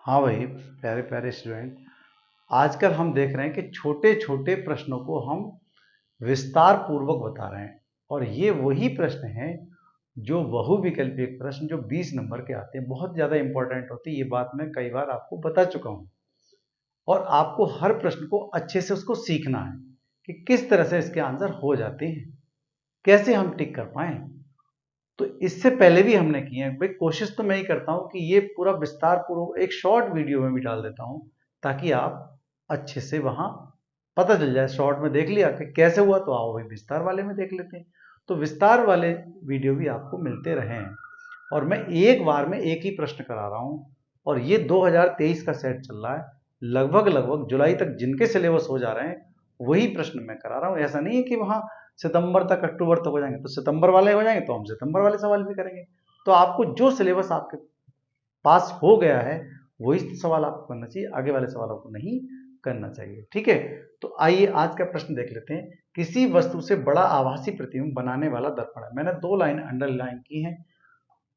हाँ भाई, प्यारे प्यारे स्टूडेंट, आजकल हम देख रहे हैं कि छोटे छोटे प्रश्नों को हम विस्तार पूर्वक बता रहे हैं। और ये वही प्रश्न हैं जो बहुविकल्पीय प्रश्न जो 20 नंबर के आते हैं, बहुत ज़्यादा इंपॉर्टेंट होते हैं। ये बात मैं कई बार आपको बता चुका हूँ। और आपको हर प्रश्न को अच्छे से उसको सीखना है कि किस तरह से इसके आंसर हो जाते हैं, कैसे हम टिक कर पाएं। तो इससे पहले भी हमने किए हैं भाई। कोशिश तो मैं ही करता हूं कि ये पूरा विस्तार पूर्वक एक शॉर्ट वीडियो में भी डाल देता हूं, ताकि आप अच्छे से वहां पता चल जाए। शॉर्ट में देख लिया कि कैसे हुआ, तो आओ भाई विस्तार वाले में देख लेते हैं। तो विस्तार वाले वीडियो भी आपको मिलते रहे हैं। और मैं एक बार में एक ही प्रश्न करा रहा हूं। और ये 2023 का सेट चल रहा है। लगभग लगभग जुलाई तक जिनके सिलेबस हो जा रहे हैं वही प्रश्न मैं करा रहा हूं। ऐसा नहीं है कि वहां सितंबर तक, अक्टूबर तक हो जाएंगे। तो सितंबर वाले हो जाएंगे तो हम सितंबर वाले सवाल भी करेंगे। तो आपको जो सिलेबस आपके पास हो गया है वही सवाल आपको करना चाहिए, आगे वाले सवालों को नहीं करना चाहिए। ठीक है, तो आइए आज का प्रश्न देख लेते हैं। किसी वस्तु से बड़ा आभासी प्रतिबिंब बनाने वाला दर्पण है। मैंने 2 लाइन अंडरलाइन की हैं।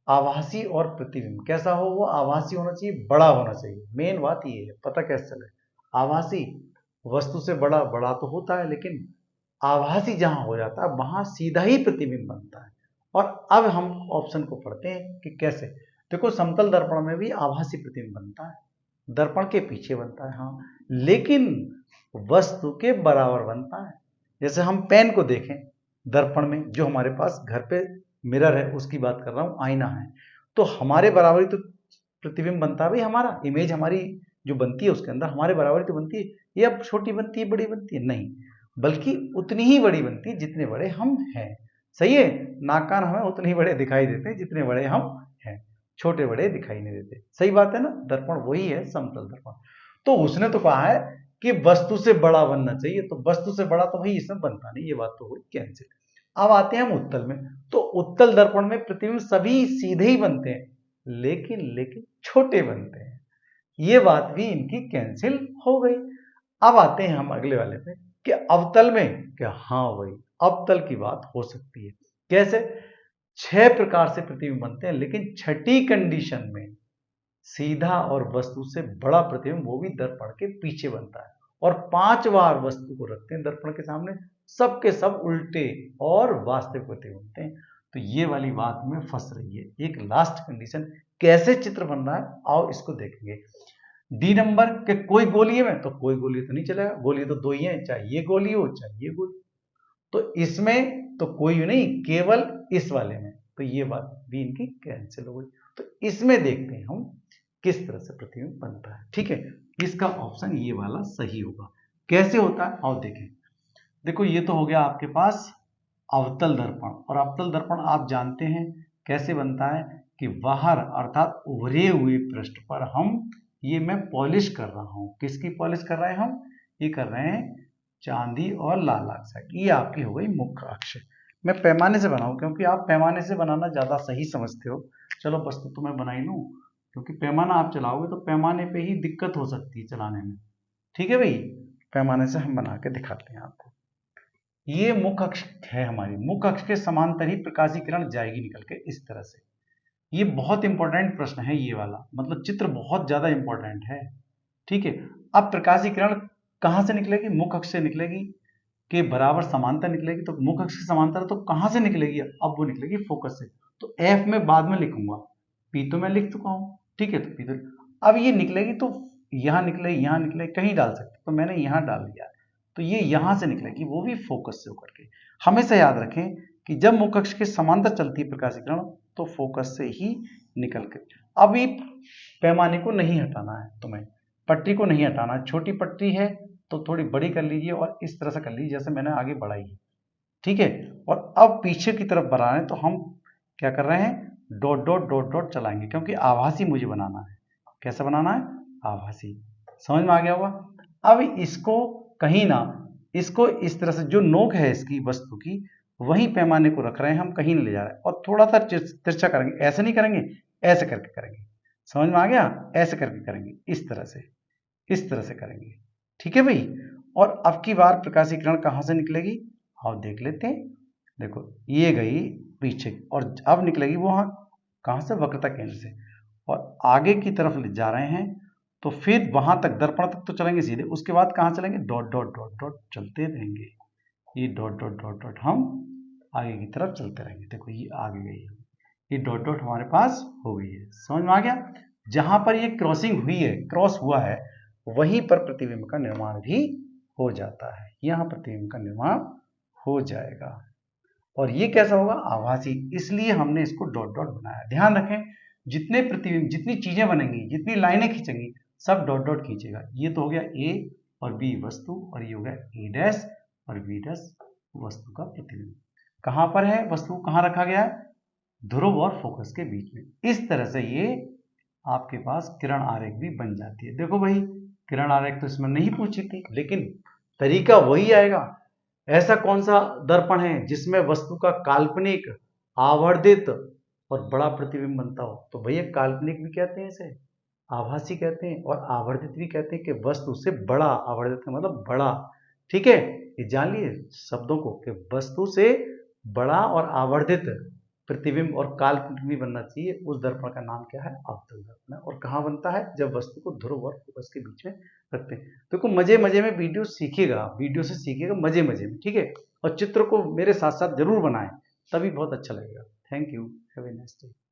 आभासी और प्रतिबिंब कैसा हो, वो आभासी होना चाहिए, बड़ा होना चाहिए। मेन बात ये है, पता कैसे चले। आभासी वस्तु से बड़ा बड़ा तो होता है, लेकिन आभासी जहां हो जाता है वहां सीधा ही प्रतिबिंब बनता है। और अब हम ऑप्शन को पढ़ते हैं कि कैसे। देखो, समतल दर्पण में भी आभासी प्रतिबिंब बनता है, दर्पण के पीछे बनता है, हाँ, लेकिन वस्तु के बराबर बनता है। जैसे हम पेन को देखें दर्पण में, जो हमारे पास घर पे मिरर है उसकी बात कर रहा हूं, आईना है, तो हमारे बराबर ही तो प्रतिबिंब बनता है भाई। हमारा इमेज, हमारी जो बनती है उसके अंदर हमारे बराबर ही तो बनती है। ये अब छोटी बनती है, बड़ी बनती है? नहीं, बल्कि उतनी ही बड़ी बनती है जितने बड़े हम हैं। सही है, नाक कान हमें उतने ही बड़े दिखाई देते हैं जितने बड़े हम हैं, छोटे बड़े दिखाई नहीं देते। सही बात है ना। दर्पण वही है, समतल दर्पण। तो उसने तो कहा है कि वस्तु से बड़ा बनना चाहिए, तो वस्तु से बड़ा तो भाई इसमें बनता नहीं, ये बात तो हुई कैंसिल। अब आते हैं हम उत्तल में। तो उत्तल दर्पण में प्रतिबिंब सभी सीधे ही बनते हैं, लेकिन लेकिन छोटे बनते हैं। ये बात भी इनकी कैंसिल हो गई। अब आते हैं हम अगले वाले पे कि अवतल में क्या। हाँ भाई, अवतल की बात हो सकती है। कैसे? 6 प्रकार से प्रतिबिंब बनते हैं, लेकिन छठी कंडीशन में सीधा और वस्तु से बड़ा प्रतिबिंब, वो भी दर्पण के पीछे बनता है। और 5 बार वस्तु को रखते हैं दर्पण के सामने, सबके सब उल्टे और वास्तविक प्रतिबिंब बनते हैं। तो ये वाली बात में फंस रही है। एक लास्ट कंडीशन, कैसे चित्र बन रहा है, आओ इसको देखेंगे। डी नंबर के कोई गोली है में, तो कोई गोली तो नहीं चलेगा, गोली तो 2 ही है, चाहे ये गोली हो चाहे ये गोली। तो इसमें तो कोई नहीं, केवल इस वाले में। तो ये बात भी इनकी कैंसिल हो गई। तो इसमें देखते हैं हम किस तरह से प्रतिबिंब बनता है। ठीक है, इसका ऑप्शन ये वाला सही होगा। कैसे होता है आओ देखें। देखो, ये तो हो गया आपके पास अवतल दर्पण। और अवतल दर्पण आप जानते हैं कैसे बनता है कि बाहर अर्थात उभरे हुए पृष्ठ पर हम, ये मैं पॉलिश कर रहा हूं। किसकी पॉलिश कर रहे हैं हम? ये कर रहे हैं चांदी और लाल ऑक्साइड। ये आपकी हो गई मुख्य अक्ष। मैं पैमाने से बनाऊं क्योंकि आप पैमाने से बनाना ज्यादा सही समझते हो। चलो बस, तो मैं बना ही लूं, क्योंकि पैमाना आप चलाओगे तो पैमाने पे ही दिक्कत हो सकती है चलाने में। ठीक है भाई, पैमाने से हम बना के दिखाते हैं आपको। ये मुख्य अक्ष है हमारी। मुख्य अक्ष के समांतर ही प्रकाशीय किरण जाएगी निकल के, इस तरह से। ये बहुत इंपॉर्टेंट प्रश्न है ये वाला, मतलब चित्र बहुत ज्यादा इंपॉर्टेंट है। ठीक है, अब प्रकाशीय किरण कहां से निकलेगी? मुख्य अक्ष से निकलेगी, के बराबर समांतर निकलेगी। तो मुख्य अक्ष के समांतर तो कहां से निकलेगी? अब वो निकलेगी फोकस से। तो एफ में बाद में लिखूंगा, पी तो मैं लिख चुका हूं। ठीक है, तो पी तो अब ये निकलेगी, तो यहां निकले, यहां निकले, कहीं डाल सकते, तो मैंने यहां डाल दिया। तो ये यहां से निकलेगी, वो भी फोकस से होकर के। हमेशा याद रखें कि जब मुख्य अक्ष के समांतर चलती है प्रकाशीय किरण, तो फोकस से ही निकल के। अभी पैमाने को नहीं हटाना है तुम्हें, पट्टी को नहीं हटाना है। छोटी पट्टी है तो थोड़ी बड़ी कर लीजिए और इस तरह से कर लीजिए जैसे मैंने आगे बढ़ाई है। ठीक है, और अब पीछे की तरफ बढ़ा रहे हैं, तो हम क्या कर रहे हैं? डॉट डॉट डॉट डॉट चलाएंगे, क्योंकि आभासी मुझे बनाना है। कैसे बनाना है? आभासी। समझ में आ गया होगा। अब इसको कहीं ना, इसको इस तरह से जो नोक है इसकी वस्तु की, वही पैमाने को रख रहे हैं हम, कहीं नहीं ले जा रहे हैं। और थोड़ा सा तिरछा करेंगे, ऐसे नहीं करेंगे, ऐसे करके करेंगे। समझ में आ गया? ऐसे करके करेंगे, इस तरह से, इस तरह से करेंगे। ठीक है भाई। और अब की बार प्रकाशीय किरण कहां से निकलेगी, आओ देख लेते हैं। देखो, ये गई पीछे, और अब निकलेगी वो कहां से? वक्रता केंद्र से। और आगे की तरफ ले जा रहे हैं, तो फिर वहां तक दर्पण तक तो चलेंगे सीधे, उसके बाद कहाँ चलेंगे, डॉट डॉट डॉट डॉट चलते रहेंगे। ये डॉट डॉट डॉट डॉट हम आगे की तरफ चलते रहेंगे। देखो ये आगे गई, ये डॉट डॉट हमारे पास हो गई है। समझ में आ गया। जहां पर ये क्रॉसिंग हुई है, क्रॉस हुआ है, वहीं पर प्रतिबिंब का निर्माण भी हो जाता है। यहां प्रतिबिंब का निर्माण हो जाएगा। और ये कैसा होगा, आभासी, इसलिए हमने इसको डॉट डॉट बनाया। ध्यान रखें, जितने प्रतिबिंब, जितनी चीजें बनेंगी, जितनी लाइनें खींचेंगी, सब डॉट डॉट खींचेगा। ये तो हो गया ए और बी वस्तु, और ये हो गया ए डैश और बी डैश वस्तु का प्रतिबिंब। कहां पर है वस्तु, कहां रखा गया है, ध्रुव और फोकस के बीच में। इस तरह से ये आपके पास किरण आरेख भी बन जाती है। देखो भाई, किरण आरेख तो इसमें नहीं पूछी थी, लेकिन तरीका वही आएगा। ऐसा कौन सा दर्पण है जिसमें वस्तु का काल्पनिक, आवर्धित और बड़ा प्रतिबिंब बनता हो, तो भैया काल्पनिक भी कहते हैं इसे, आभासी कहते हैं, और आवर्धित भी कहते हैं कि वस्तु से बड़ा, आवर्धित का मतलब बड़ा। ठीक है, ये जान लिए शब्दों को कि वस्तु से बड़ा और आवर्धित प्रतिबिंब और काल्पनिक भी बनना चाहिए। उस दर्पण का नाम क्या है, अवतल दर्पण। और कहाँ बनता है, जब वस्तु को ध्रुव और फोकस के बीच में रखते हैं। देखो मजे मजे में वीडियो सीखिएगा, वीडियो से सीखिएगा मजे मजे में, ठीक है। और चित्र को मेरे साथ साथ जरूर बनाएं, तभी बहुत अच्छा लगेगा। Thank you, have a nice day.